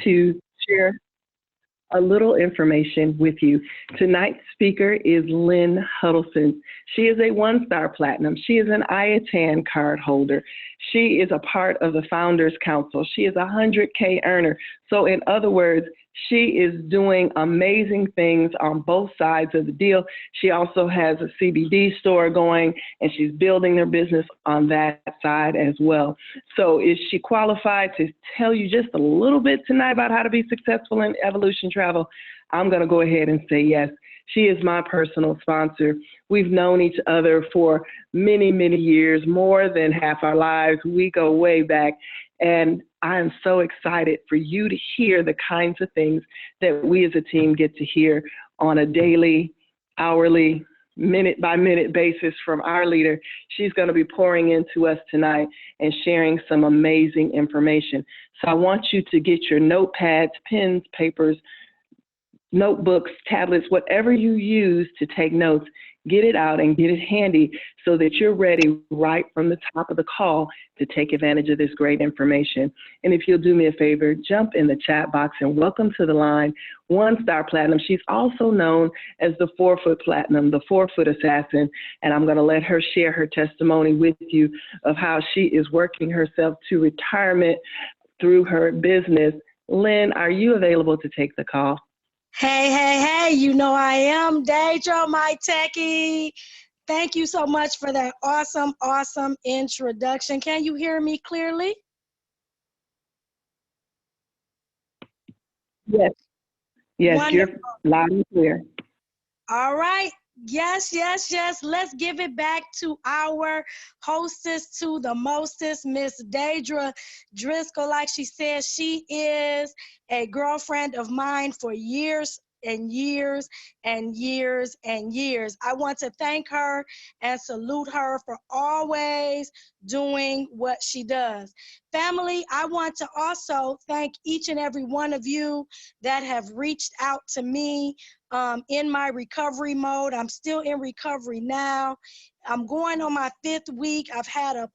to share a little information with you. Tonight's speaker is Lynn Huddleston. She is a one-star platinum. She is an IATAN card holder. She is a part of the Founders Council. She is a 100K earner. So in other words, she is doing amazing things on both sides of the deal. She also has a CBD store going, and she's building her business on that side as well. So is she qualified to tell you just a little bit tonight about how to be successful in Evolution Travel? I'm going to go ahead and say yes. She is my personal sponsor. We've known each other for many, many years, more than half our lives. We go way back. And I am so excited for you to hear the kinds of things that we as a team get to hear on a daily, hourly, minute-by-minute basis from our leader. She's going to be pouring into us tonight and sharing some amazing information. So I want you to get your notepads, pens, papers, notebooks, tablets, whatever you use to take notes, get it out and get it handy so that you're ready right from the top of the call to take advantage of this great information. And if you'll do me a favor, jump in the chat box and welcome to the line, one-star platinum. She's also known as the 4-foot platinum, the 4-foot assassin. And I'm going to let her share her testimony with you of how she is working herself to retirement through her business. Lynn, are you available to take the call? Hey, you know I am. Deidre, my techie. Thank you so much for that awesome introduction. Can you hear me clearly? Yes. Yes, Wonderful. You're loud and clear. All right. Yes. Let's give it back to our hostess to the mostest, Miss Deidre Driscoll. Like she said, she is a girlfriend of mine for years and years and years and years. I want to thank her and salute her for always doing what she does. Family, I want to also thank each and every one of you that have reached out to me in my recovery mode. I'm still in recovery now. I'm going on my 5th week. I've had a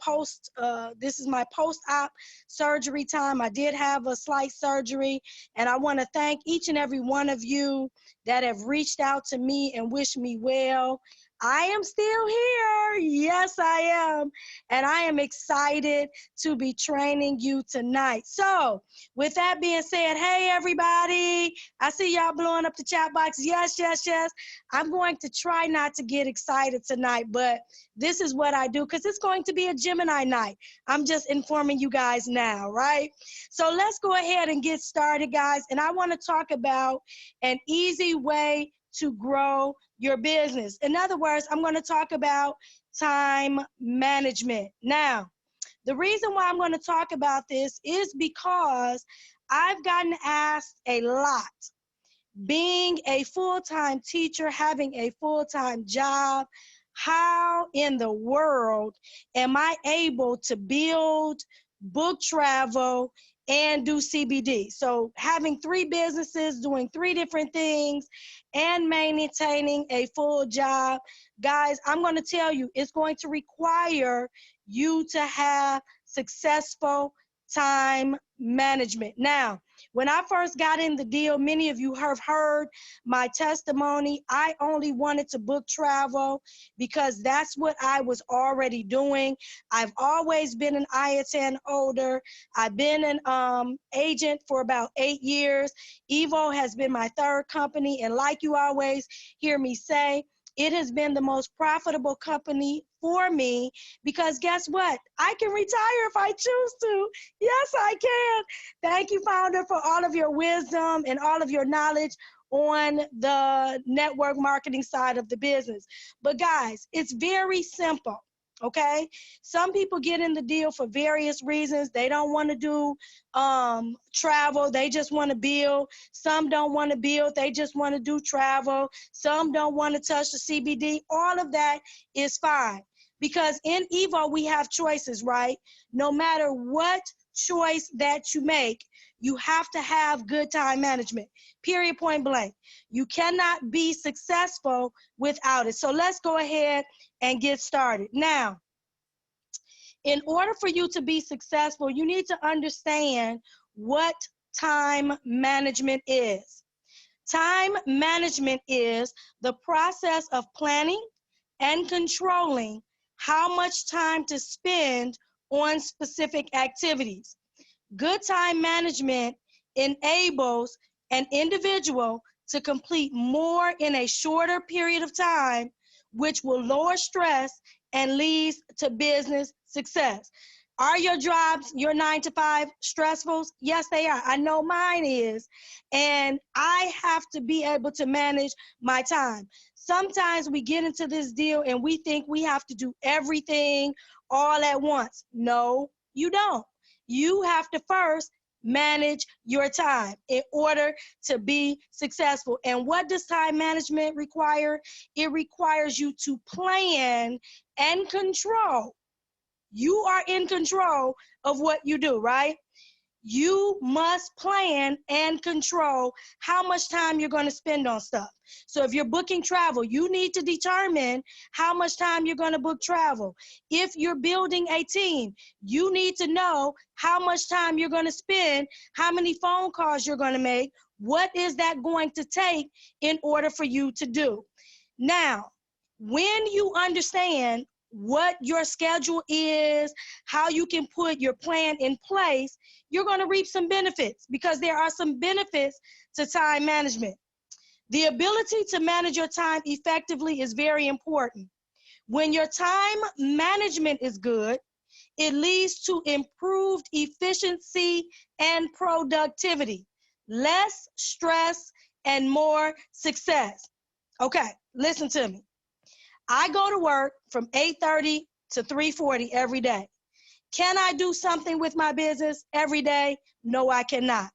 this is my post-op surgery time. I did have a slight surgery, and I want to thank each and every one of you that have reached out to me and wished me well. I am still here. Yes, I am. And I am excited to be training you tonight. So with that being said, hey, everybody, I see y'all blowing up the chat box. Yes. I'm going to try not to get excited tonight, but this is what I do because it's going to be a Gemini night. I'm just informing you guys now, right? So let's go ahead and get started, guys. And I want to talk about an easy way to grow your business. In other words, I'm going to talk about time management. Now, the reason why I'm going to talk about this is because I've gotten asked a lot. Being a full-time teacher, having a full-time job, how in the world am I able to build, book travel, and do CBD? So having 3 businesses, doing 3 different things, and maintaining a full job, guys, I'm going to tell you, it's going to require you to have successful time management. Now, when I first got in the deal, many of you have heard my testimony. I only wanted to book travel because that's what I was already doing. I've always been an IATAN holder. I've been an agent for about 8 years. Evo has been my 3rd company. And like you always hear me say, it has been the most profitable company for me because guess what? I can retire if I choose to. Yes, I can. Thank you, founder, for all of your wisdom and all of your knowledge on the network marketing side of the business. But guys, it's very simple. Okay, some people get in the deal for various reasons. They don't want to do travel. They just want to build. Some don't want to build. They just want to do travel. Some don't want to touch the CBD. All of that is fine because in Evo, we have choices, right? No matter what choice that you make, you have to have good time management, period, point blank. You cannot be successful without it. So let's go ahead and get started. Now, in order for you to be successful, you need to understand what time management is? Time management is the process of planning and controlling how much time to spend on specific activities. Good time management enables an individual to complete more in a shorter period of time, which will lower stress and leads to business success. Are your jobs, your 9 to 5, stressful? Yes, they are. I know mine is. And I have to be able to manage my time. Sometimes we get into this deal and we think we have to do everything all at once. No, you don't. You have to first manage your time in order to be successful. And what does time management require? It requires you to plan and control. You are in control of what you do, right? You must plan and control how much time you're going to spend on stuff. So if you're booking travel, you need to determine how much time you're going to book travel. If you're building a team, you need to know how much time you're going to spend, how many phone calls you're going to make, what is that going to take in order for you to do. Now, when you understand what your schedule is, how you can put your plan in place, you're going to reap some benefits, because there are some benefits to time management. The ability to manage your time effectively is very important. When your time management is good, it leads to improved efficiency and productivity, less stress, and more success. Okay, listen to me. I go to work from 8:30 to 3:40 every day. Can I do something with my business every day? No, I cannot.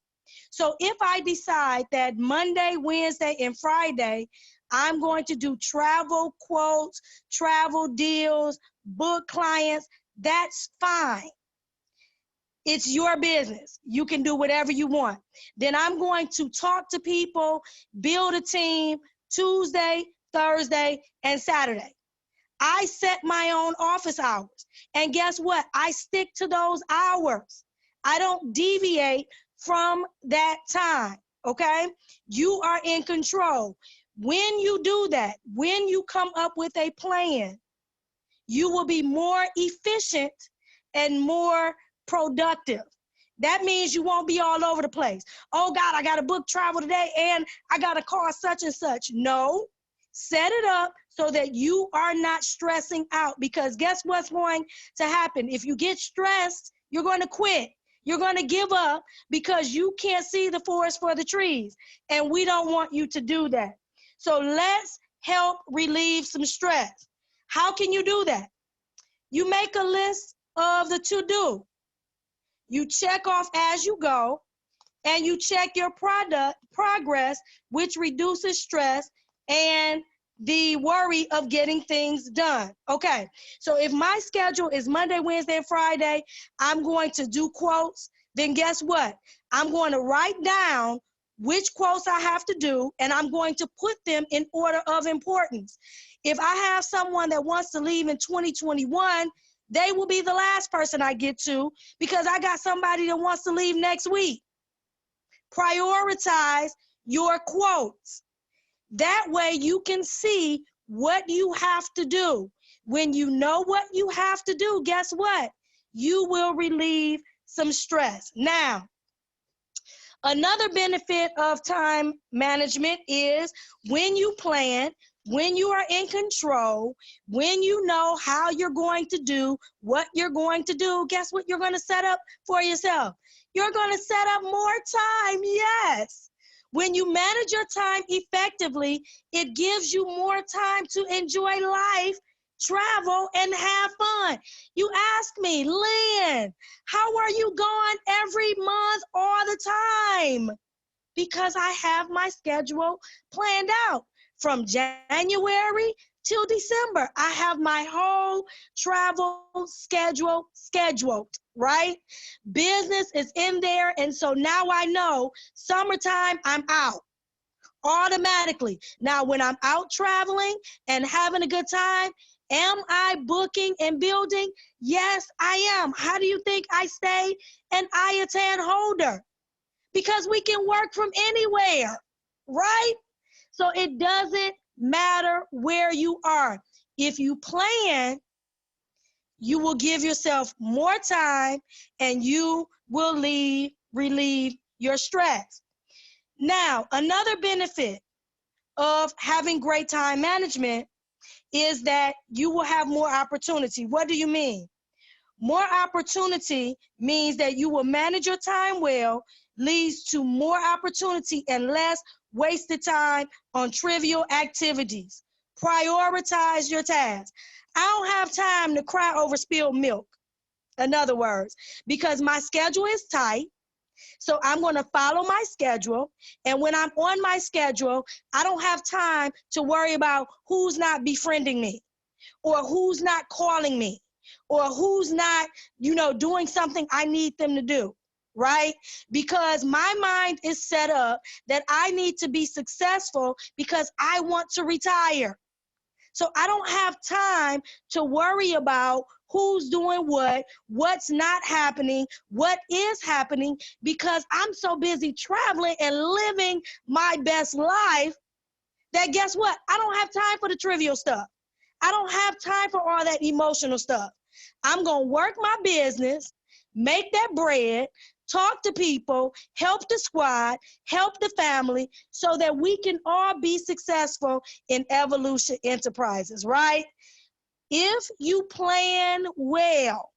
So if I decide that Monday, Wednesday, and Friday, I'm going to do travel quotes, travel deals, book clients, that's fine. It's your business. You can do whatever you want. Then I'm going to talk to people, build a team Tuesday, Thursday, and Saturday. I set my own office hours. And guess what? I stick to those hours. I don't deviate from that time, okay? You are in control. When you do that, when you come up with a plan, you will be more efficient and more productive. That means you won't be all over the place. Oh God, I got to book travel today and I got to call such and such. No, set it up so that you are not stressing out, because guess what's going to happen? If you get stressed, you're going to quit. You're going to give up because you can't see the forest for the trees. And we don't want you to do that. So let's help relieve some stress. How can you do that? You make a list of the to-do. You check off as you go, and you check your progress, which reduces stress and the worry of getting things done. Okay, so if my schedule is Monday, Wednesday, and Friday, I'm going to do quotes, then guess what? I'm going to write down which quotes I have to do, and I'm going to put them in order of importance. If I have someone that wants to leave in 2021, they will be the last person I get to, because I got somebody that wants to leave next week. Prioritize your quotes. That way you can see what you have to do. When you know what you have to do, guess what? You will relieve some stress. Now, another benefit of time management is when you plan, when you are in control, when you know how you're going to do what you're going to do, guess what you're going to set up for yourself? You're going to set up more time, yes. When you manage your time effectively, it gives you more time to enjoy life, travel, and have fun. You ask me, Lynn, how are you gone every month all the time? Because I have my schedule planned out. From January till December, I have my whole travel schedule scheduled, right? Business is in there, and so now I know summertime, I'm out automatically. Now, when I'm out traveling and having a good time, am I booking and building? Yes, I am. How do you think I stay an IATAN holder? because we can work from anywhere, right? So it doesn't matter where you are. If you plan, you will give yourself more time and you will relieve your stress. Now, another benefit of having great time management is that you will have more opportunity. What do you mean? More opportunity means that you will manage your time well, leads to more opportunity and less wasted time on trivial activities. Prioritize your tasks. I don't have time to cry over spilled milk, in other words, because my schedule is tight. So I'm going to follow my schedule. And when I'm on my schedule, I don't have time to worry about who's not befriending me or who's not calling me or who's not, doing something I need them to do, right? Because my mind is set up that I need to be successful because I want to retire. So I don't have time to worry about who's doing what's not happening, what is happening, because I'm so busy traveling and living my best life that guess what? I don't have time for the trivial stuff. I don't have time for all that emotional stuff. I'm going to work my business, make that bread, talk to people, help the squad, help the family, so that we can all be successful in Evolution Enterprises, right? If you plan well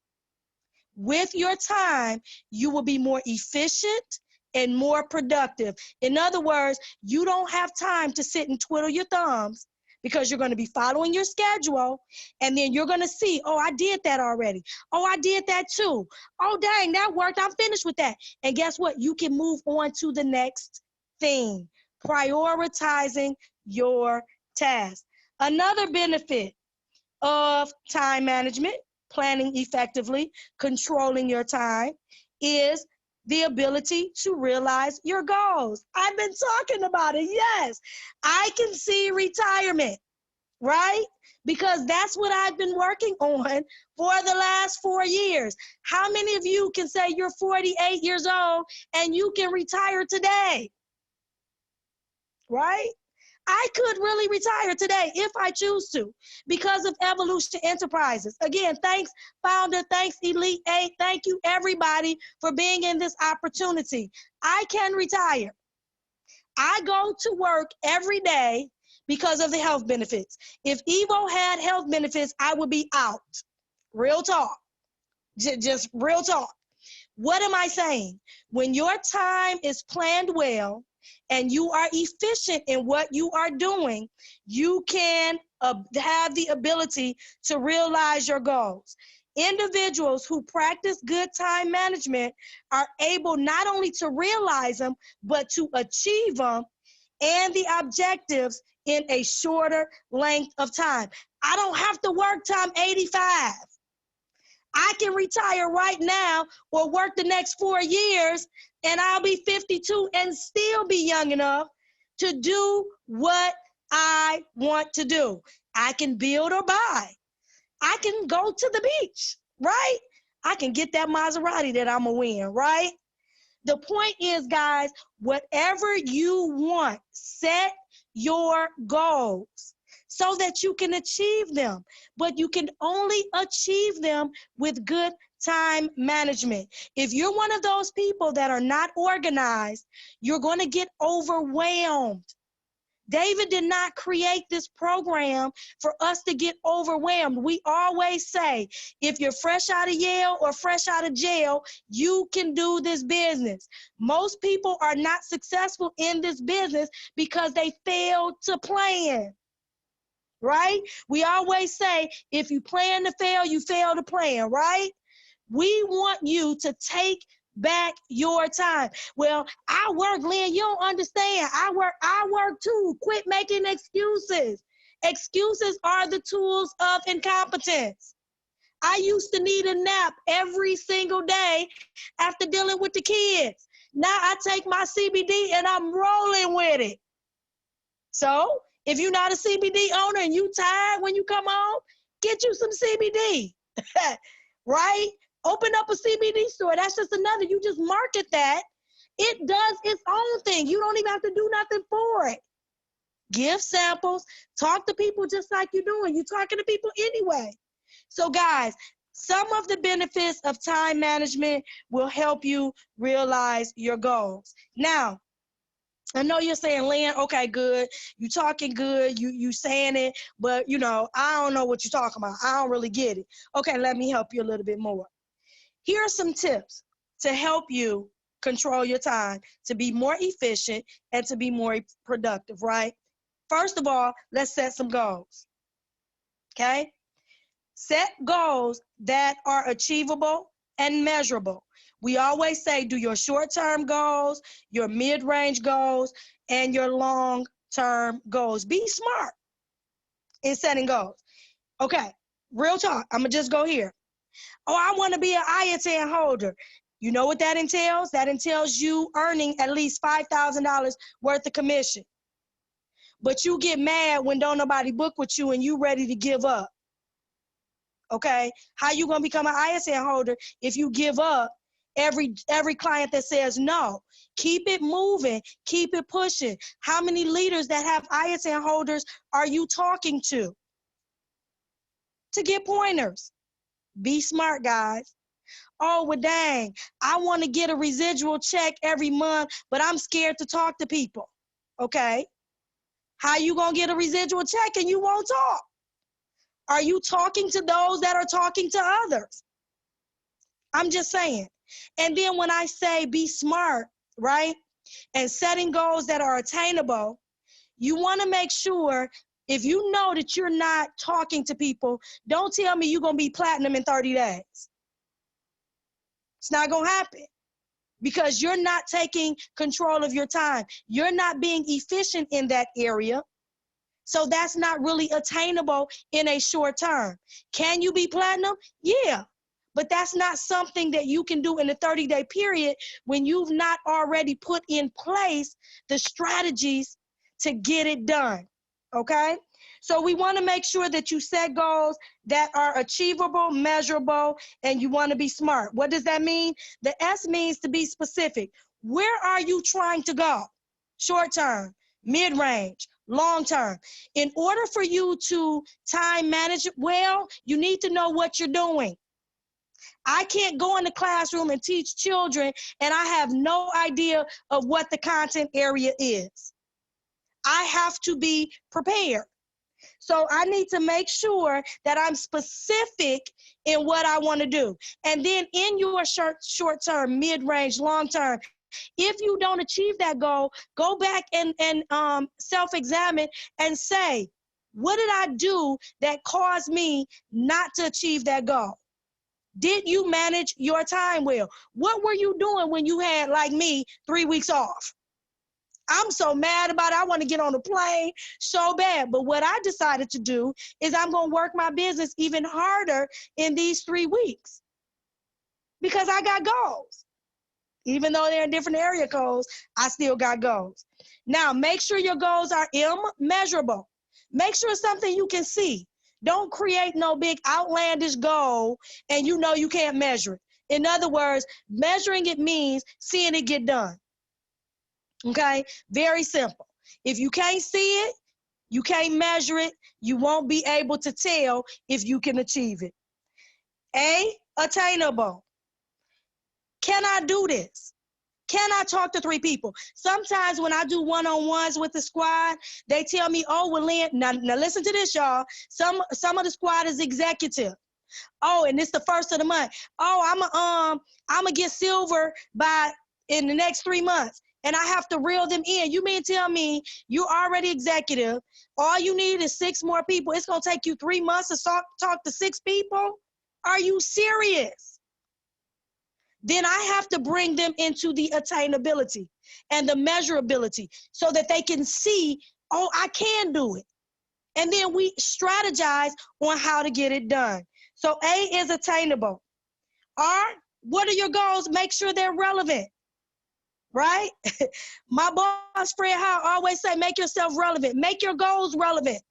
with your time, you will be more efficient and more productive. In other words, you don't have time to sit and twiddle your thumbs because you're going to be following your schedule, and then you're going to see, oh, I did that already. Oh, I did that too. Oh, dang, that worked. I'm finished with that. And guess what? You can move on to the next thing. Prioritizing your task. Another benefit of time management, planning effectively, controlling your time, is the ability to realize your goals. I've been talking about it. Yes, I can see retirement, right? Because that's what I've been working on for the last 4 years. How many of you can say you're 48 years old and you can retire today, right? I could really retire today if I choose to because of Evolution Enterprises. Again, thanks, founder. Thanks, Elite 8. Thank you, everybody, for being in this opportunity. I can retire. I go to work every day because of the health benefits. If Evo had health benefits, I would be out. Real talk. Just real talk. What am I saying? When your time is planned well, and you are efficient in what you are doing, you can have the ability to realize your goals. Individuals who practice good time management are able not only to realize them, but to achieve them and the objectives in a shorter length of time. I don't have to work till I'm 85. I can retire right now or work the next 4 years and I'll be 52 and still be young enough to do what I want to do. I can build or buy. I can go to the beach, right? I can get that Maserati that I'm gonna win, right? The point is, guys, whatever you want, set your goals so that you can achieve them. But you can only achieve them with good time management. If you're one of those people that are not organized, you're going to get overwhelmed. David did not create this program for us to get overwhelmed. We always say, if you're fresh out of Yale or fresh out of jail, you can do this business. Most people are not successful in this business because they failed to plan. Right? We always say, if you plan to fail, you fail to plan, right? We want you to take back your time. Well, I work, Lynn, you don't understand. I work too. Quit making excuses. Excuses are the tools of incompetence. I used to need a nap every single day after dealing with the kids. Now I take my CBD and I'm rolling with it. So, if you're not a CBD owner and you tired when you come home, get you some CBD, right? Open up a CBD store. That's just another. You just market that It does its own thing. You don't even have to do nothing for it. Give samples, talk to people just like you're doing. You're talking to people anyway. So guys, some of the benefits of time management will help you realize your goals. Now, I know you're saying, Lynn, okay, good. You talking good. You saying it, but I don't know what you're talking about. I don't really get it. Okay, let me help you a little bit more. Here are some tips to help you control your time, to be more efficient and to be more productive, right? First of all, let's set some goals, okay? Set goals that are achievable and measurable. We always say do your short-term goals, your mid-range goals, and your long-term goals. Be smart in setting goals. Okay, real talk. I'm going to just go here. Oh, I want to be an IATAN holder. You know what that entails? That entails you earning at least $5,000 worth of commission. But you get mad when don't nobody book with you and you ready to give up. Okay? How you going to become an ISN holder if you give up every client that says no? Keep it moving. Keep it pushing. How many leaders that have ISN holders are you talking to get pointers? Be smart, guys. Oh, well, dang, I want to get a residual check every month, but I'm scared to talk to people. Okay? How you going to get a residual check and you won't talk? Are you talking to those that are talking to others? I'm just saying. And then when I say be smart, right, and setting goals that are attainable, you want to make sure if you know that you're not talking to people, don't tell me you're going to be platinum in 30 days. It's not going to happen because you're not taking control of your time. You're not being efficient in that area. So that's not really attainable in a short term. Can you be platinum? Yeah. But that's not something that you can do in a 30-day period when you've not already put in place the strategies to get it done. Okay? So we want to make sure that you set goals that are achievable, measurable, and you want to be smart. What does that mean? The S means to be specific. Where are you trying to go? Short term, mid-range, long term. In order for you to time manage well, you need to know what you're doing. I can't go in the classroom and teach children and I have no idea of what the content area is. I have to be prepared. So I need to make sure that I'm specific in what I want to do. And then in your short term, mid-range, long term, if you don't achieve that goal, go back and self-examine and say, what did I do that caused me not to achieve that goal? Did you manage your time well? What were you doing when you had, like me, 3 weeks off? I'm so mad about it. I want to get on the plane so bad. But what I decided to do is I'm going to work my business even harder in these 3 weeks because I got goals. Even though they're in different area codes, I still got goals. Now, make sure your goals are measurable. Make sure it's something you can see. Don't create no big outlandish goal and you know you can't measure it. In other words, measuring it means seeing it get done. Okay? Very simple. If you can't see it, you can't measure it, you won't be able to tell if you can achieve it. Attainable. Can I do this? Can I talk to 3 people? Sometimes when I do one-on-ones with the squad, they tell me, oh, well, Lynn, now listen to this, y'all. Some of the squad is executive. Oh, and it's the first of the month. Oh, I'm gonna get silver in the next 3 months. And I have to reel them in. You mean tell me you already executive, all you need is 6 more people. It's gonna take you 3 months to talk to 6 people? Are you serious? Then I have to bring them into the attainability and the measurability so that they can see, oh, I can do it. And then we strategize on how to get it done. So A is attainable. R, what are your goals? Make sure they're relevant, right? My boss, Fred Howe, always say, make yourself relevant. Make your goals relevant.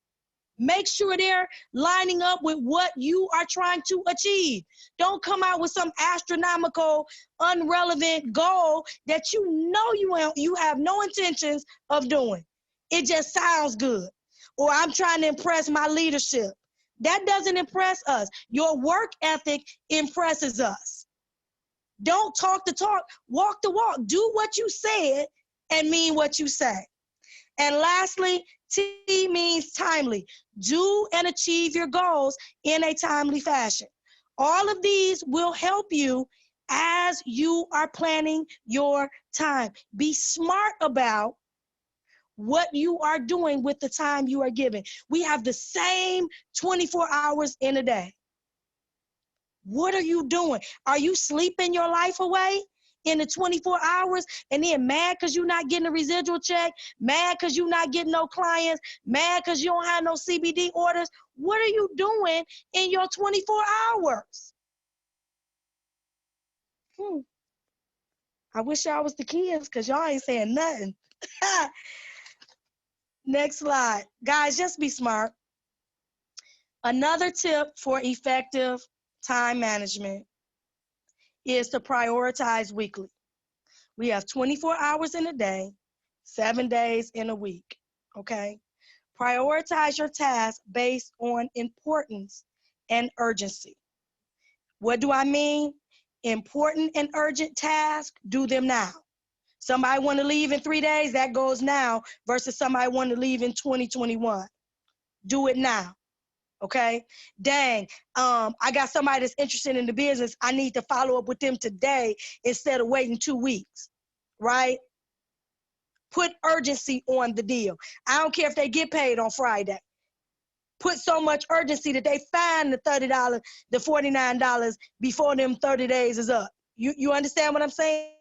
Make sure they're lining up with what you are trying to achieve. Don't come out with some astronomical, irrelevant goal that you know you have no intentions of doing. It just sounds good. Or I'm trying to impress my leadership. That doesn't impress us. Your work ethic impresses us. Don't talk the talk, walk the walk. Do what you said and mean what you say. And lastly, T means timely. Do and achieve your goals in a timely fashion. All of these will help you as you are planning your time. Be smart about what you are doing with the time you are given. We have the same 24 hours in a day. What are you doing? Are you sleeping your life away in the 24 hours and then mad because you're not getting a residual check, mad because you're not getting no clients, mad because you don't have no CBD orders? What are you doing in your 24 hours? I wish y'all was the kids because y'all ain't saying nothing. Next slide. Guys, just be smart. Another tip for effective time management is to prioritize weekly. We have 24 hours in a day, 7 days in a week, okay? Prioritize your tasks based on importance and urgency. What do I mean? Important and urgent tasks, do them now. Somebody want to leave in 3 days, that goes now, versus somebody want to leave in 2021. Do it now. Okay, dang, I got somebody that's interested in the business. I need to follow up with them today instead of waiting 2 weeks, right? Put urgency on the deal. I don't care if they get paid on Friday. Put so much urgency that they find the $30, the $49 before them 30 days is up. You understand what I'm saying?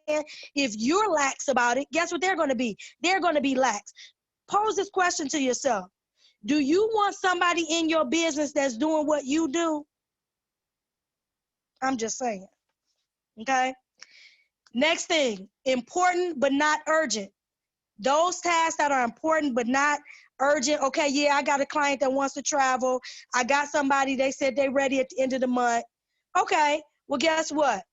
If you're lax about it, guess what they're going to be? They're going to be lax. Pose this question to yourself. Do you want somebody in your business that's doing what you do? I'm just saying, okay? Next thing, important but not urgent. Those tasks that are important but not urgent. Okay, yeah, I got a client that wants to travel. I got somebody, they said they're ready at the end of the month. Okay, well, guess what?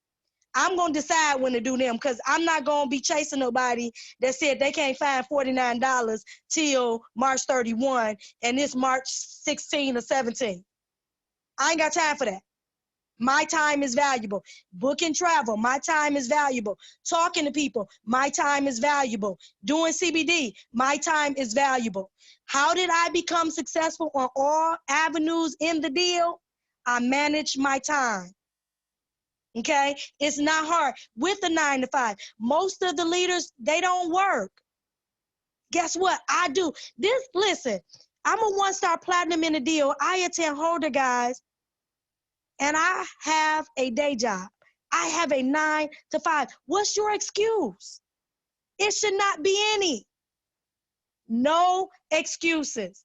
I'm going to decide when to do them because I'm not going to be chasing nobody that said they can't find $49 till March 31 and it's March 16 or 17. I ain't got time for that. My time is valuable. Booking travel, my time is valuable. Talking to people, my time is valuable. Doing CBD, my time is valuable. How did I become successful on all avenues in the deal? I managed my time. Okay, it's not hard with the 9 to 5. Most of the leaders, they don't work. Guess what? I do. Listen, I'm a 1-star platinum in a deal. I attend holder guys, and I have a day job. I have a 9 to 5. What's your excuse? It should not be any. No excuses.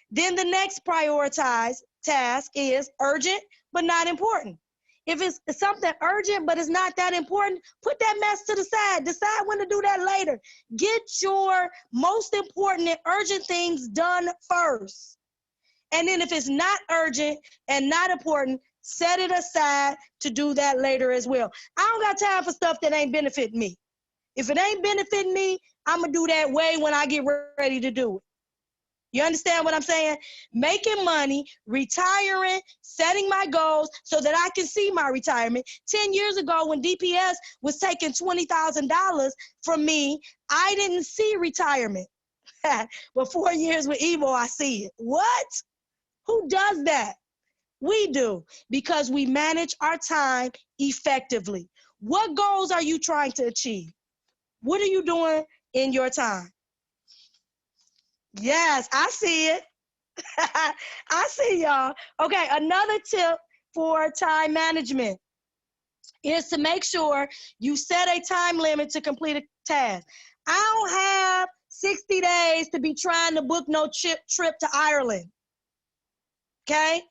Then the next prioritized task is urgent but not important. If it's something urgent but it's not that important, put that mess to the side. Decide when to do that later. Get your most important and urgent things done first. And then if it's not urgent and not important, set it aside to do that later as well. I don't got time for stuff that ain't benefiting me. If it ain't benefiting me, I'm going to do that way when I get ready to do it. You understand what I'm saying? Making money, retiring, setting my goals so that I can see my retirement. 10 years ago when DPS was taking $20,000 from me, I didn't see retirement. But 4 years with Evo, I see it. What? Who does that? We do, because we manage our time effectively. What goals are you trying to achieve? What are you doing in your time? Yes, I see it. I see y'all. Okay, another tip for time management is to make sure you set a time limit to complete a task. I don't have 60 days to be trying to book no trip to Ireland. Okay?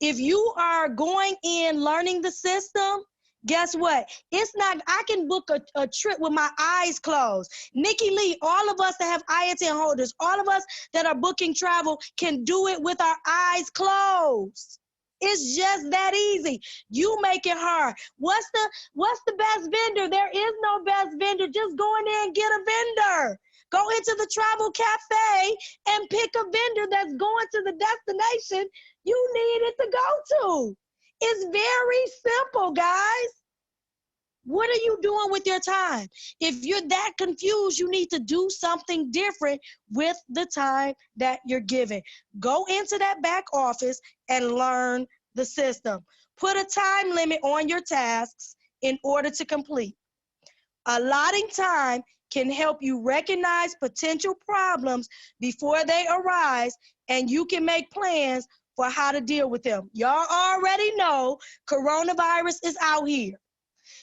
If you are going in learning the system, Guess what? It's not, I can book a trip with my eyes closed. Nikki Lee, all of us that have IATN holders, all of us that are booking travel can do it with our eyes closed. It's just that easy. You make it hard. What's the best vendor? There is no best vendor. Just go in there and get a vendor. Go into the travel cafe and pick a vendor that's going to the destination you need it to go to. It's very simple, guys. What are you doing with your time? If you're that confused, you need to do something different with the time that you're given. Go into that back office and learn the system. Put a time limit on your tasks in order to complete. Allotting time can help you recognize potential problems before they arise, and you can make plans for how to deal with them. Y'all already know coronavirus is out here.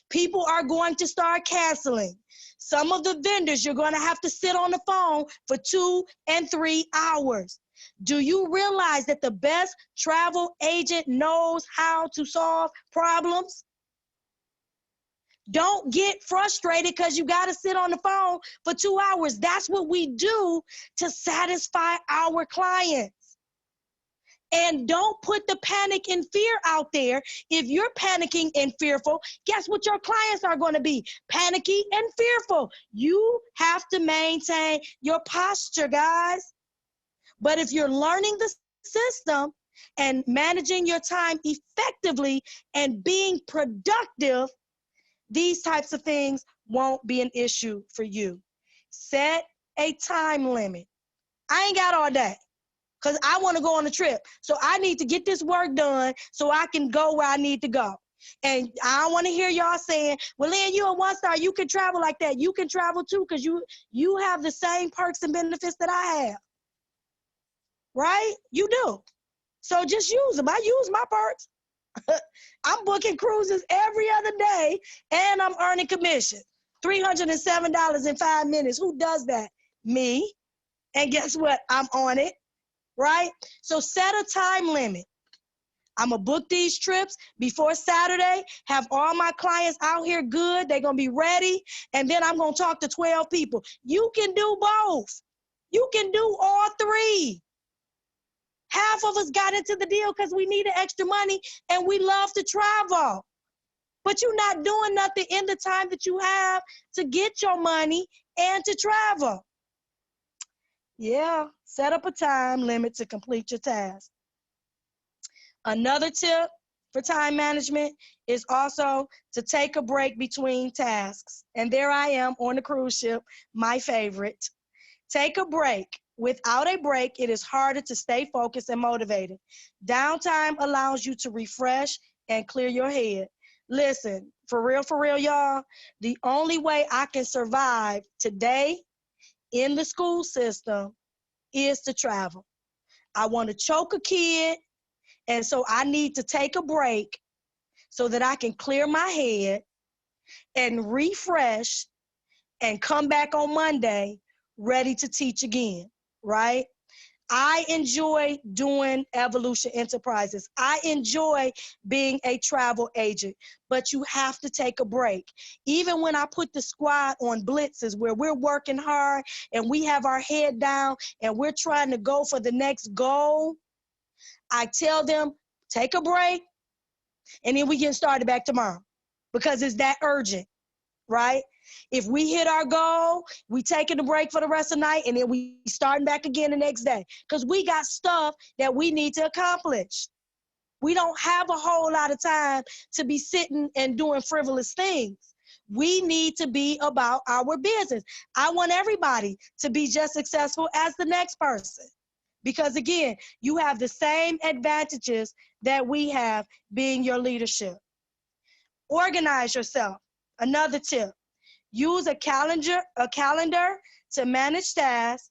People are going to start canceling. Some of the vendors, you're going to have to sit on the phone for 2 and 3 hours. Do you realize that the best travel agent knows how to solve problems? Don't get frustrated because you got to sit on the phone for 2 hours. That's what we do to satisfy our clients. And don't put the panic and fear out there. If you're panicking and fearful, guess what your clients are going to be? Panicky and fearful. You have to maintain your posture, guys. But if you're learning the system and managing your time effectively and being productive, these types of things won't be an issue for you. Set a time limit. I ain't got all day because I want to go on a trip. So I need to get this work done so I can go where I need to go. And I don't want to hear y'all saying, well, Lynn, you a one-star, you can travel like that. You can travel too because you have the same perks and benefits that I have. Right? You do. So just use them. I use my perks. I'm booking cruises every other day, and I'm earning commission. $307 in 5 minutes. Who does that? Me. And guess what? I'm on it, right? So set a time limit. I'm going to book these trips before Saturday, have all my clients out here good. They're going to be ready, and then I'm going to talk to 12 people. You can do both. You can do all three. Half of us got into the deal because we needed extra money and we love to travel. But you're not doing nothing in the time that you have to get your money and to travel. Yeah, set up a time limit to complete your task. Another tip for time management is also to take a break between tasks. And there I am on the cruise ship, my favorite. Take a break. Without a break, it is harder to stay focused and motivated. Downtime allows you to refresh and clear your head. Listen, for real, y'all, the only way I can survive today in the school system is to travel. I want to choke a kid, and so I need to take a break so that I can clear my head and refresh and come back on Monday ready to teach again. Right? I enjoy doing Evolution Enterprises. I enjoy being a travel agent, but you have to take a break. Even when I put the squad on blitzes where we're working hard and we have our head down and we're trying to go for the next goal, I tell them, take a break, and then we get started back tomorrow because it's that urgent, right? If we hit our goal, we taking a break for the rest of the night, and then we starting back again the next day because we got stuff that we need to accomplish. We don't have a whole lot of time to be sitting and doing frivolous things. We need to be about our business. I want everybody to be just successful as the next person because, again, you have the same advantages that we have being your leadership. Organize yourself. Another tip. Use a calendar to manage tasks,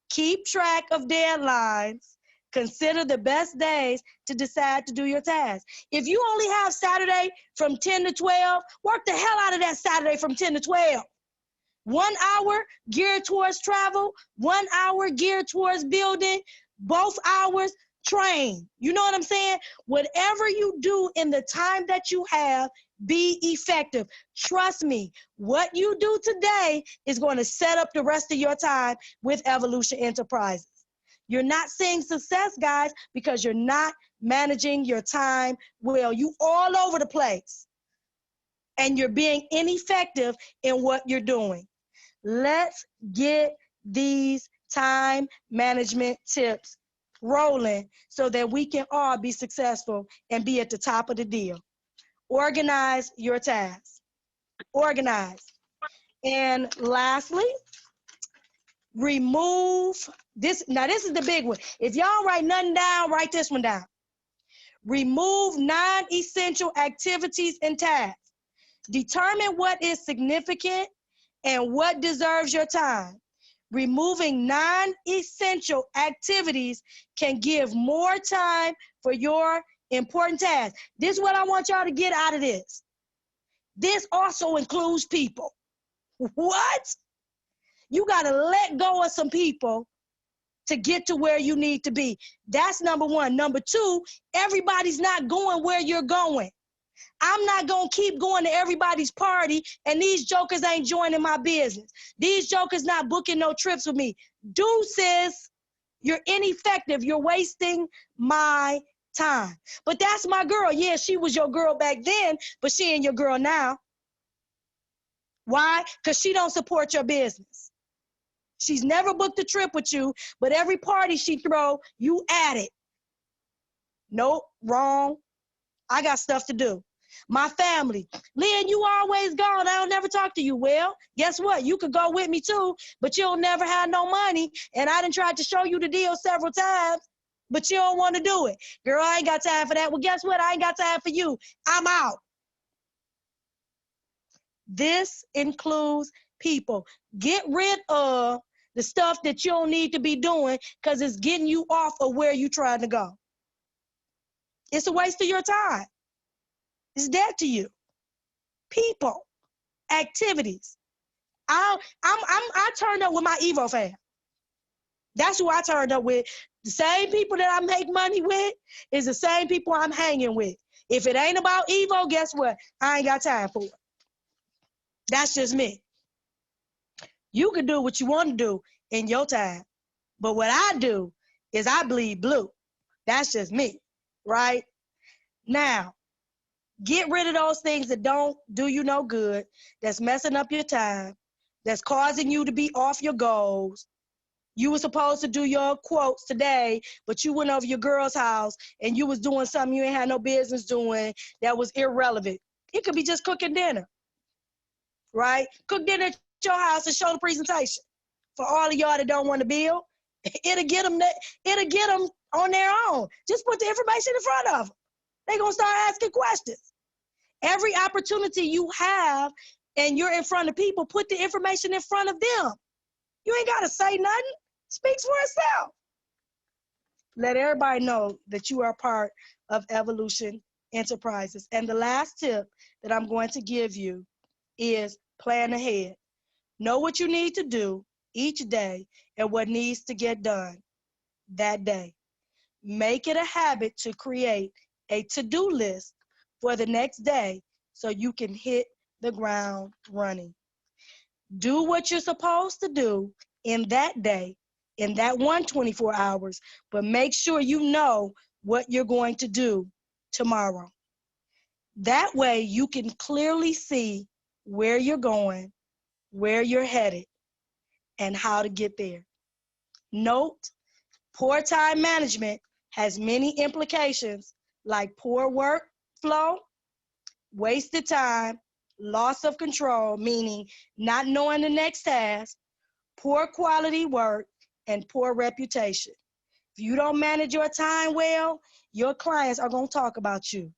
keep track of deadlines, consider the best days to decide to do your tasks. If you only have Saturday from 10 to 12, work the hell out of that Saturday from 10 to 12. 1 hour geared towards travel, 1 hour geared towards building, both hours Train. You know what I'm saying? Whatever you do in the time that you have, be effective. Trust me, what you do today is going to set up the rest of your time with Evolution Enterprises. You're not seeing success, guys, because you're not managing your time well. You all over the place, and you're being ineffective in what you're doing. Let's get these time management tips rolling so that we can all be successful and be at the top of the deal. Organize your tasks. Organize. And lastly, remove this. Now, this is the big one. If y'all write nothing down, write this one down. Remove non-essential activities and tasks. Determine what is significant and what deserves your time. Removing non-essential activities can give more time for your important tasks. This is what I want y'all to get out of this. This also includes people. What? You got to let go of some people to get to where you need to be. That's number one. Number two, everybody's not going where you're going. I'm not going to keep going to everybody's party and these jokers ain't joining my business. These jokers not booking no trips with me. Deuces, you're ineffective. You're wasting my time. But that's my girl. Yeah, she was your girl back then, but she ain't your girl now. Why? Because she don't support your business. She's never booked a trip with you, but every party she throw, you at it. Nope, wrong. I got stuff to do. My family, Lynn, you always gone. I don't never talk to you. Well, guess what? You could go with me too, but you'll never have no money. And I done tried to show you the deal several times, but you don't want to do it. Girl, I ain't got time for that. Well, guess what? I ain't got time for you. I'm out. This includes people. Get rid of the stuff that you don't need to be doing because it's getting you off of where you're trying to go. It's a waste of your time. It's dead to you. People, activities. I turned up with my Evo fam. That's who I turned up with. The same people that I make money with is the same people I'm hanging with. If it ain't about Evo, guess what? I ain't got time for it. That's just me. You can do what you want to do in your time. But what I do is I bleed blue. That's just me, right? Now, get rid of those things that don't do you no good, that's messing up your time, that's causing you to be off your goals. You were supposed to do your quotes today, but you went over your girl's house and you was doing something you ain't had no business doing that was irrelevant. It could be just cooking dinner, right? Cook dinner at your house and show the presentation. For all of y'all that don't want to build, it'll get them on their own. Just put the information in front of them. They're going to start asking questions. Every opportunity you have and you're in front of people, put the information in front of them. You ain't got to say nothing. Speaks for itself. Let everybody know that you are part of Evolution Enterprises. And the last tip that I'm going to give you is plan ahead. Know what you need to do each day and what needs to get done that day. Make it a habit to create a to-do list for the next day so you can hit the ground running. Do what you're supposed to do in that day, in that 124 hours, but make sure you know what you're going to do tomorrow. That way you can clearly see where you're going, where you're headed, and how to get there. Note, poor time management has many implications like poor workflow, wasted time, loss of control, meaning not knowing the next task, poor quality work, and poor reputation. If you don't manage your time well, your clients are going to talk about you.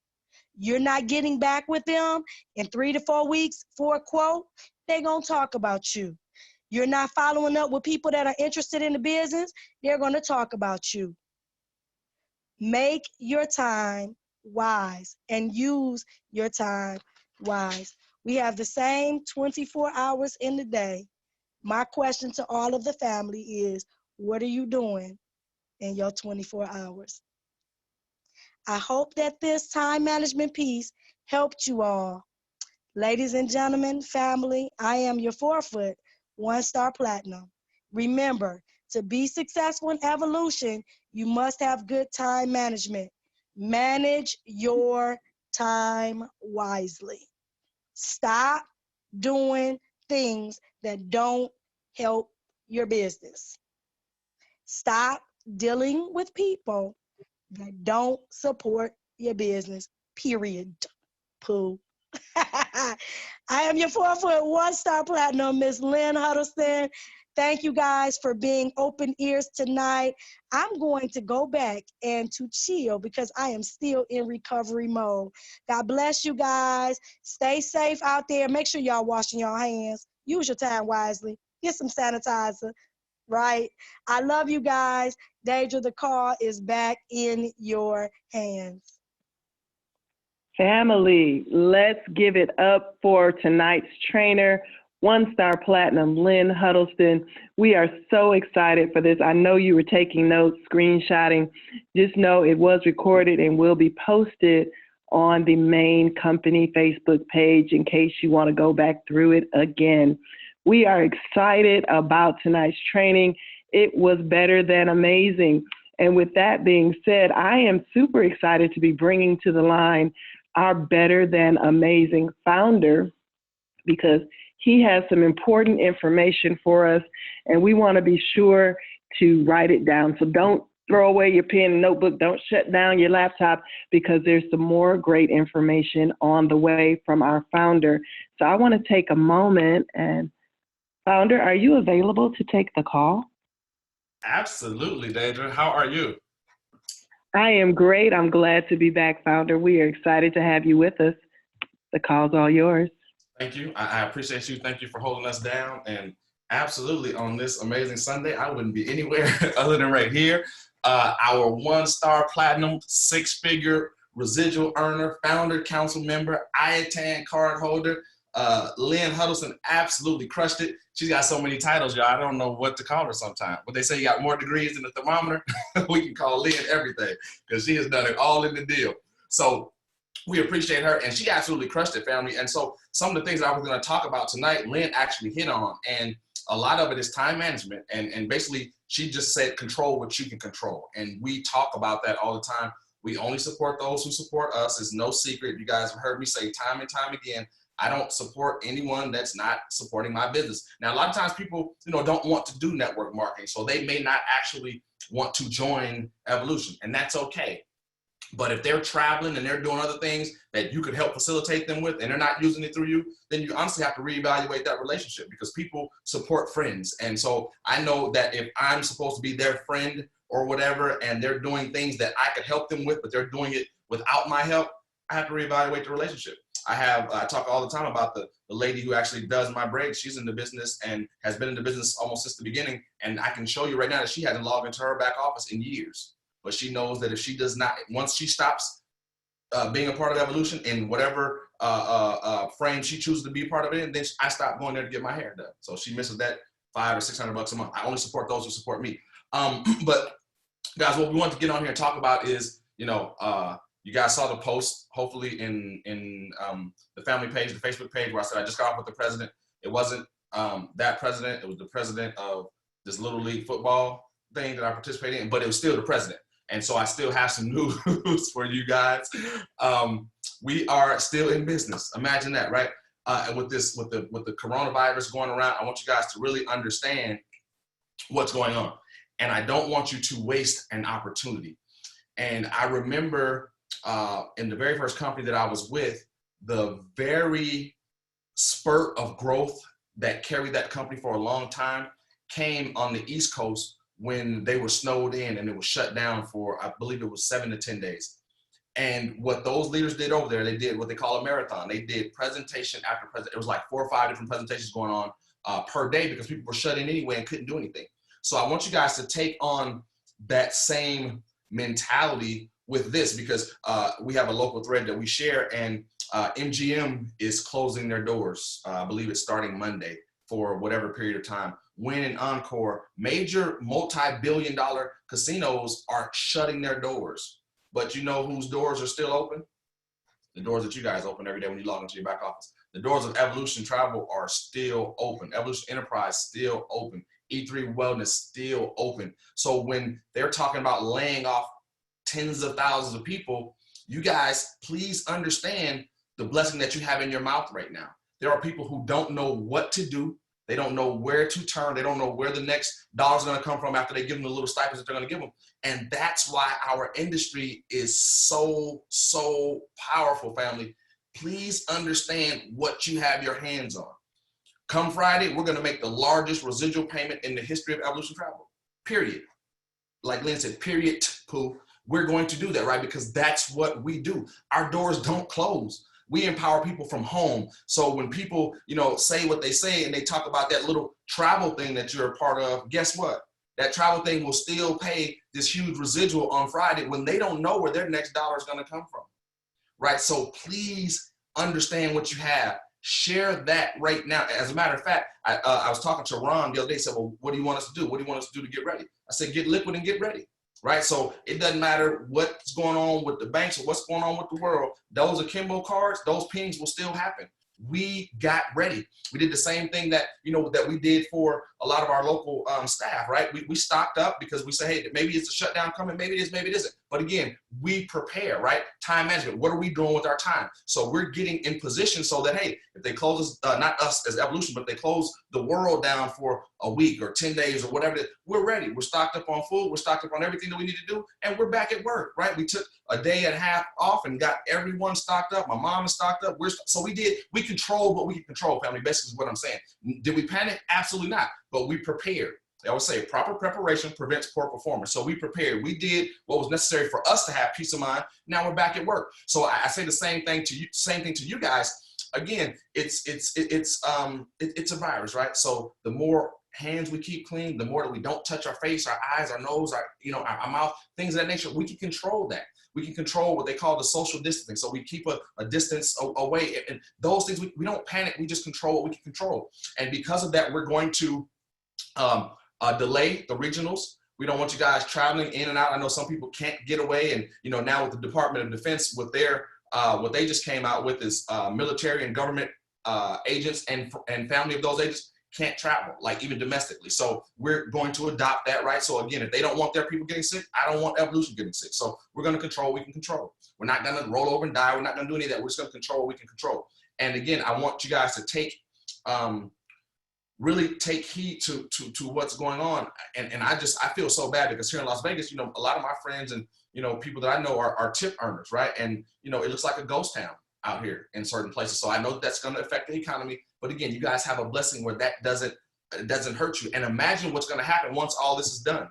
You're not getting back with them in 3 to 4 weeks for a quote, they're going to talk about you. You're not following up with people that are interested in the business, they're going to talk about you. Make your time wise and use your time wise. We have the same 24 hours in the day. My question to all of the family is, what are you doing in your 24 hours? I hope that this time management piece helped you all. Ladies and gentlemen, family, I am your 4-foot, 1-star platinum. Remember, to be successful in evolution, you must have good time management. Manage your time wisely. Stop doing things that don't help your business. Stop dealing with people that don't support your business, period. Pooh. I am your 4-foot, 1-star platinum, Miss Lynn Huddleston. Thank you guys for being open ears tonight. I'm going to go back and to chill because I am still in recovery mode. God bless you guys. Stay safe out there. Make sure y'all washing your hands. Use your time wisely. Get some sanitizer, right? I love you guys. Deidre, the call is back in your hands. Family, let's give it up for tonight's trainer, 1-star platinum, Lynn Huddleston. We are so excited for this. I know you were taking notes, screenshotting. Just know it was recorded and will be posted on the main company Facebook page in case you want to go back through it again. We are excited about tonight's training. It was better than amazing. And with that being said, I am super excited to be bringing to the line our better than amazing founder, because he has some important information for us and we want to be sure to write it down. So don't throw away your pen and notebook. Don't shut down your laptop because there's some more great information on the way from our founder. So I want to take a moment and founder, are you available to take the call? Absolutely, Deidre. How are you? I am great. I'm glad to be back, founder. We are excited to have you with us. The call's all yours. Thank you. I appreciate you. Thank you for holding us down. And absolutely, on this amazing Sunday, I wouldn't be anywhere other than right here. Our 1-star platinum, 6-figure residual earner, founder, council member, IATAN card holder, Lynn Huddleston absolutely crushed it. She's got so many titles, y'all. I don't know what to call her sometimes. But they say you got more degrees than a thermometer. We can call Lynn everything because she has done it all in the deal. So we appreciate her, and she absolutely crushed it, family. And so some of the things that I was going to talk about tonight, Lynn actually hit on, and a lot of it is time management. And basically, she just said control what you can control. And we talk about that all the time. We only support those who support us. It's no secret. You guys have heard me say time and time again, I don't support anyone that's not supporting my business. Now, a lot of times people, don't want to do network marketing, so they may not actually want to join Evolution, and that's okay. But if they're traveling and they're doing other things that you could help facilitate them with and they're not using it through you, then you honestly have to reevaluate that relationship because people support friends. And so I know that if I'm supposed to be their friend or whatever, and they're doing things that I could help them with, but they're doing it without my help, I have to reevaluate the relationship. I talk all the time about the lady who actually does my braids. She's in the business and has been in the business almost since the beginning. And I can show you right now that she hasn't logged into her back office in years. But she knows that if she does not, once she stops being a part of Evolution in whatever frame she chooses to be a part of it in, then I stop going there to get my hair done. So she misses that $500 or $600 a month. I only support those who support me. But guys, what we want to get on here and talk about is, you guys saw the post, hopefully in the family page, the Facebook page, where I said I just got off with the president. It wasn't that president. It was the president of this Little League football thing that I participated in, but it was still the president. And so I still have some news for you guys. We are still in business. Imagine that, right? And with the coronavirus going around, I want you guys to really understand what's going on. And I don't want you to waste an opportunity. And I remember in the very first company that I was with, the very spurt of growth that carried that company for a long time came on the East Coast when they were snowed in and it was shut down for, I believe it was 7 to 10 days. And what those leaders did over there, they did what they call a marathon. They did presentation after presentation. It was like 4 or 5 different presentations going on per day because people were shut in anyway and couldn't do anything. So I want you guys to take on that same mentality with this because we have a local thread that we share, and MGM is closing their doors. I believe it's starting Monday for whatever period of time. Wynn and Encore, major multi-billion-dollar casinos are shutting their doors. But you know whose doors are still open? The doors that you guys open every day when you log into your back office. The doors of Evolution Travel are still open. Evolution Enterprise still open. E3 Wellness still open. So when they're talking about laying off tens of thousands of people, you guys please understand the blessing that you have in your mouth right now. There are people who don't know what to do. They don't know where to turn. They don't know where the next dollar's going to come from after they give them the little stipends that they're going to give them. And that's why our industry is so, so powerful, family. Please understand what you have your hands on. Come Friday, we're going to make the largest residual payment in the history of Evolution Travel, period. Like Lynn said, period, poo. We're going to do that, right? Because that's what we do. Our doors don't close. We empower people from home. So when people, say what they say and they talk about that little travel thing that you're a part of, guess what? That travel thing will still pay this huge residual on Friday when they don't know where their next dollar is going to come from, right? So please understand what you have. Share that right now. As a matter of fact, I was talking to Ron the other day. He said, well, what do you want us to do? What do you want us to do to get ready? I said, get liquid and get ready, right? So it doesn't matter what's going on with the banks or what's going on with the world. Those akimbo cards, those pings will still happen. We got ready. We did the same thing that, that we did for a lot of our local staff, right? We stocked up because we say, hey, maybe it's a shutdown coming. Maybe it is, maybe it isn't. But again, we prepare, right? Time management. What are we doing with our time? So we're getting in position so that, hey, if they close us, not us as Evolution, but they close the world down for a week or 10 days or whatever it is, we're ready. We're stocked up on food. We're stocked up on everything that we need to do. And we're back at work, right? We took a day and a half off and got everyone stocked up. My mom is stocked up. So we control what we can control, family, basically is what I'm saying. Did we panic? Absolutely not. But we prepared. I always say proper preparation prevents poor performance. So we prepared. We did what was necessary for us to have peace of mind. Now we're back at work. So I say the same thing to you guys. Again, it's a virus, right? So the more hands we keep clean, the more that we don't touch our face, our eyes, our nose, our mouth, things of that nature, we can control that. We can control what they call the social distancing. So we keep a distance away. And those things, we don't panic. We just control what we can control. And because of that, we're going to delay the regionals. We don't want you guys traveling in and out. I know some people can't get away. And, now with the Department of Defense, with their what they just came out with is military and government agents and family of those agents can't travel, like even domestically. So we're going to adopt that, right? So again, if they don't want their people getting sick, I don't want Evolution getting sick. So we're going to control what we can control. We're not going to roll over and die. We're not going to do any of that. We're just going to control what we can control. And again, I want you guys to take, really take heed to what's going on. And I feel so bad because here in Las Vegas, a lot of my friends and, people that I know are tip earners, right? And, it looks like a ghost town out here in certain places. So I know that's going to affect the economy. But again, you guys have a blessing where that doesn't hurt you. And imagine what's going to happen once all this is done.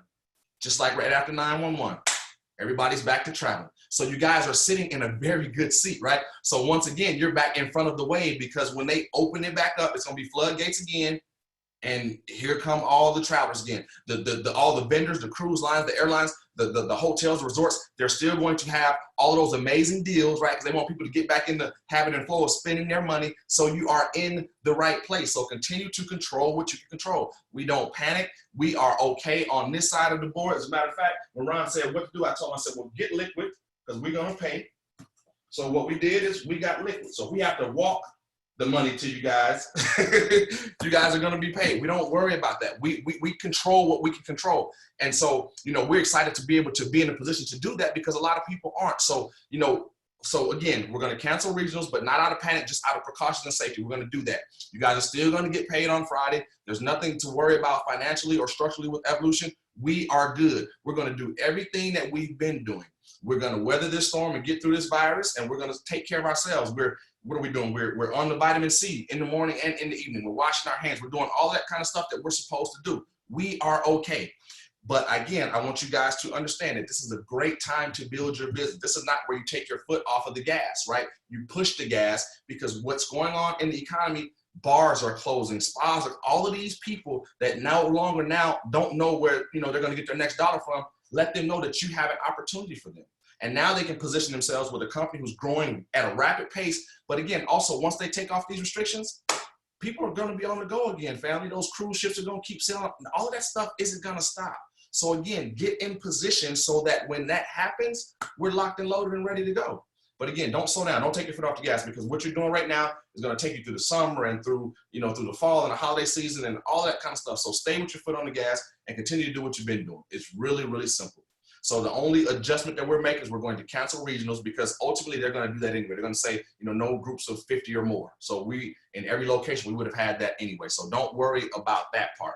Just like right after 9/11, everybody's back to traveling. So you guys are sitting in a very good seat, right? So once again, you're back in front of the wave because when they open it back up, it's going to be floodgates again. And here come all the travelers again. All the vendors, the cruise lines, the airlines, the hotels, resorts, they're still going to have all of those amazing deals, right? Because they want people to get back in the habit and flow of spending their money. So you are in the right place. So continue to control what you can control. We don't panic. We are okay on this side of the board. As a matter of fact, when Ron said what to do, I told him, I said, well, get liquid because we're going to pay. So what we did is we got liquid. So we have to walk the money to you guys. You guys are going to be paid. We don't worry about that. We control what we can control. And so, we're excited to be able to be in a position to do that because a lot of people aren't. So, so again, we're going to cancel regionals, but not out of panic, just out of precaution and safety. We're going to do that. You guys are still going to get paid on Friday. There's nothing to worry about financially or structurally with Evolution. We are good. We're going to do everything that we've been doing. We're going to weather this storm and get through this virus, and we're going to take care of ourselves. What are we doing? We're on the vitamin C in the morning and in the evening. We're washing our hands. We're doing all that kind of stuff that we're supposed to do. We are okay. But again, I want you guys to understand that this is a great time to build your business. This is not where you take your foot off of the gas, right? You push the gas because what's going on in the economy, bars are closing, spas are, all of these people that no longer now don't know where, they're going to get their next dollar from. Let them know that you have an opportunity for them. And now they can position themselves with a company who's growing at a rapid pace. But again, also, once they take off these restrictions, people are going to be on the go again, family. Those cruise ships are going to keep sailing. All of that stuff isn't going to stop. So again, get in position so that when that happens, we're locked and loaded and ready to go. But again, don't slow down. Don't take your foot off the gas, because what you're doing right now is going to take you through the summer and through, through the fall and the holiday season and all that kind of stuff. So stay with your foot on the gas and continue to do what you've been doing. It's really, really simple. So the only adjustment that we're making is we're going to cancel regionals, because ultimately they're going to do that anyway. They're going to say, no groups of 50 or more. So in every location, we would have had that anyway. So don't worry about that part.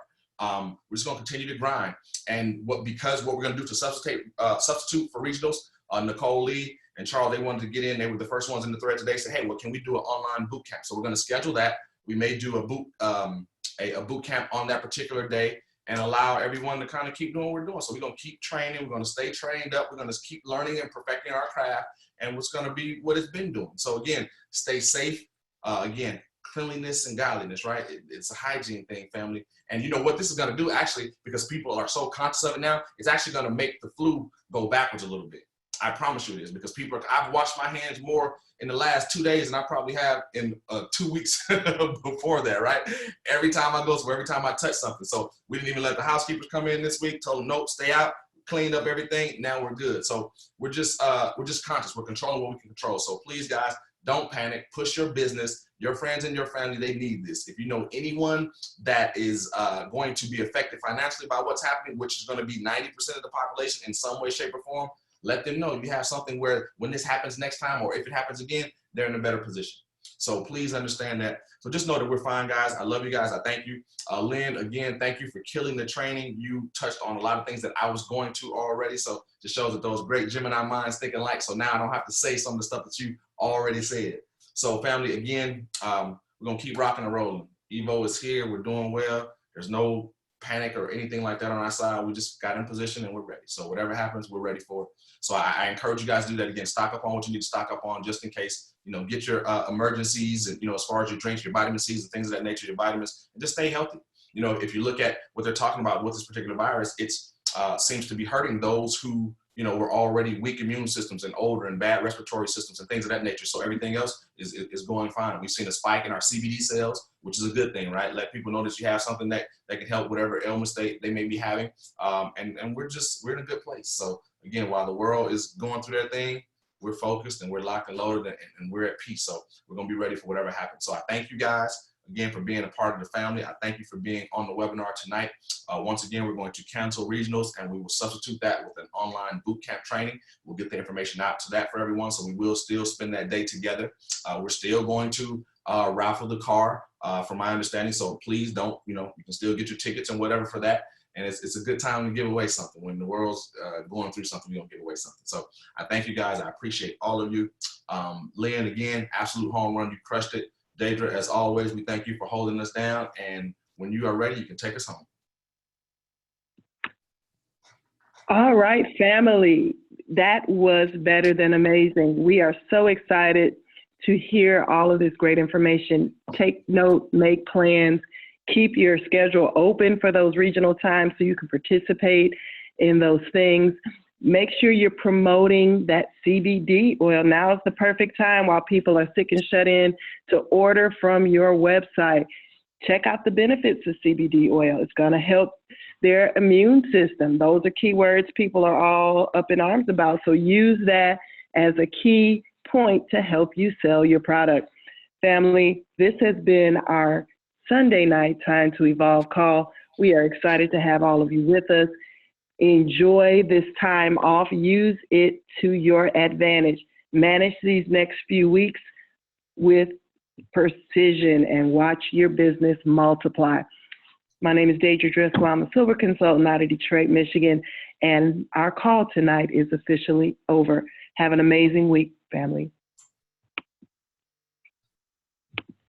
We're just going to continue to grind. And because what we're going to do to substitute for regionals, Nicole Lee and Charles, they wanted to get in. They were the first ones in the thread today. Said, hey, well, can we do an online boot camp? So we're going to schedule that. We may do a boot camp on that particular day and allow everyone to kind of keep doing what we're doing. So we're going to keep training. We're going to stay trained up. We're going to keep learning and perfecting our craft, and what's going to be what it's been doing. So again, stay safe. Again, cleanliness and godliness, right? It's a hygiene thing, family. And you know what this is going to do, actually, because people are so conscious of it now, it's actually going to make the flu go backwards a little bit. I promise you it is, because I've washed my hands more in the last 2 days than I probably have in 2 weeks before that, right? Every time I go, so every time I touch something. So we didn't even let the housekeepers come in this week, told them, nope, stay out, cleaned up everything. Now we're good. So we're just conscious. We're controlling what we can control. So please, guys, don't panic. Push your business. Your friends and your family, they need this. If you know anyone that is going to be affected financially by what's happening, which is going to be 90% of the population in some way, shape, or form, let them know you have something where when this happens next time, or if it happens again, they're in a better position. So please understand that. So just know that we're fine, guys. I love you guys. I thank you. Lynn, again, thank you for killing the training. You touched on a lot of things that I was going to already. So it shows that those great Gemini minds think alike. So now I don't have to say some of the stuff that you already said. So family, again, we're going to keep rocking and rolling. Evo is here. We're doing well. There's no panic or anything like that on our side. We just got in position and we're ready. So whatever happens, we're ready for it. So I encourage you guys to do that. Again, stock up on what you need to stock up on, just in case, get your emergencies and, as far as your drinks, your vitamin C's and things of that nature, your vitamins, and just stay healthy. If you look at what they're talking about with this particular virus, it seems to be hurting those who, were already weak immune systems and older and bad respiratory systems and things of that nature. So everything else is going fine. We've seen a spike in our CBD sales, which is a good thing, right? Let people know that you have something that can help whatever ailments they may be having. And we're in a good place. So again, while the world is going through their thing, we're focused and we're locked and loaded and we're at peace. So we're going to be ready for whatever happens. So I thank you guys again for being a part of the family. I thank you for being on the webinar tonight. Once again, we're going to cancel regionals and we will substitute that with an online boot camp training. We'll get the information out to that for everyone. So we will still spend that day together. We're still going to raffle the car from my understanding. So please don't, you can still get your tickets and whatever for that. And it's a good time to give away something. When the world's going through something, we don't give away something. So I thank you guys. I appreciate all of you. Lynn, again, absolute home run. You crushed it. Deidre, as always, we thank you for holding us down. And when you are ready, you can take us home. All right, family. That was better than amazing. We are so excited to hear all of this great information. Take note, make plans, keep your schedule open for those regional times so you can participate in those things. Make sure you're promoting that CBD oil. Now is the perfect time while people are sick and shut in to order from your website. Check out the benefits of CBD oil. It's going to help their immune system. Those are key words people are all up in arms about. So use that as a key point to help you sell your product. Family, this has been our Sunday night Time to Evolve call. We are excited to have all of you with us. Enjoy this time off. Use it to your advantage. Manage these next few weeks with precision and watch your business multiply. My name is Deidre Driscoll. I'm a silver consultant out of Detroit, Michigan, and our call tonight is officially over. Have an amazing week, family.